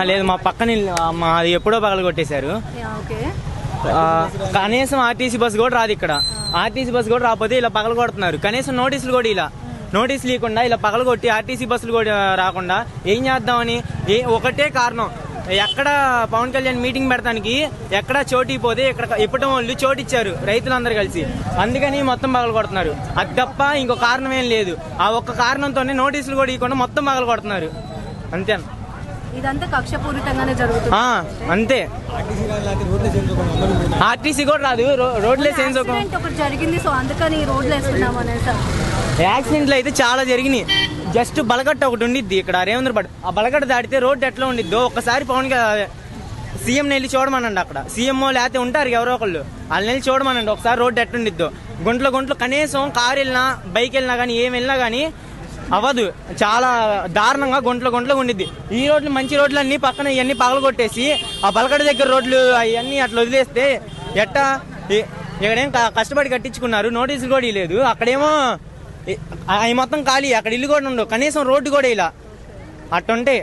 లేదు, మా పక్కన మాది ఎప్పుడో పగలు కొట్టేశారు. కనీసం ఆర్టీసీ బస్సు కూడా రాదు ఇక్కడ. ఆర్టీసీ బస్సు కూడా రాకపోతే ఇలా పగలు కొడుతున్నారు. కనీసం నోటీసులు కూడా ఇలా నోటీసులు ఇవ్వకుండా ఇలా పగలు కొట్టి ఆర్టీసీ బస్సులు కూడా రాకుండా ఏం చేద్దామని ఒకటే కారణం. ఎక్కడ పవన్ కళ్యాణ్ మీటింగ్ పెడతానికి ఎక్కడ చోటు పోతే ఇక్కడ ఇప్పటి వాళ్ళు చోటు ఇచ్చారు రైతులందరూ కలిసి, అందుకని మొత్తం పగలు కొడుతున్నారు. అది తప్ప ఇంకో కారణం ఏం లేదు. ఆ ఒక్క కారణంతోనే నోటీసులు కూడా ఇవ్వకుండా మొత్తం పగలు కొడుతున్నారు అంతే. ఇదంతా కక్షపూరితంగానే జరుగుతుంది అంతే. ఆర్టీసీ కూడా రాదు, రోడ్లే చేంజ్ ఒకటి జరిగింది. సో అందుకని రోడ్లు వేస్తున్నాం అనేసి. యాక్సిడెంట్లు అయితే చాలా జరిగినాయి. జస్ట్ బలగట్ట ఒకటి ఉండిద్ది ఇక్కడ రేవంద్రపాడు. ఆ బలగట్ట దాటితే రోడ్డు ఎట్లా ఉండిద్దో ఒక్కసారి పవన్ సీఎం వెళ్ళి చూడమనండి. అక్కడ సీఎంఓ లేకపోతే ఉంటారు ఎవరో ఒకళ్ళు, వాళ్ళని వెళ్ళి చూడమనండి ఒకసారి రోడ్డు ఎట్లా ఉండిద్దో. గుంట్లో కనీసం కారు వెళ్ళినా బైక్ వెళ్ళినా కానీ ఏం వెళ్ళినా కానీ అవ్వదు. చాలా దారుణంగా గుంట్లో ఉండిద్ది. ఈ రోడ్లు మంచి రోడ్లు అన్ని పక్కన ఇవన్నీ పగలు కొట్టేసి ఆ బలగడ దగ్గర రోడ్లు అవన్నీ అట్లా వదిలేస్తే ఎట్టా? ఇక్కడేం కష్టపడి కట్టించుకున్నారు, నోటీసులు కూడా లేదు. అక్కడేమో అవి మొత్తం ఖాళీ, అక్కడ ఇల్లు కూడా ఉండవు, కనీసం రోడ్డు కూడా ఇలా అట్టుంటే.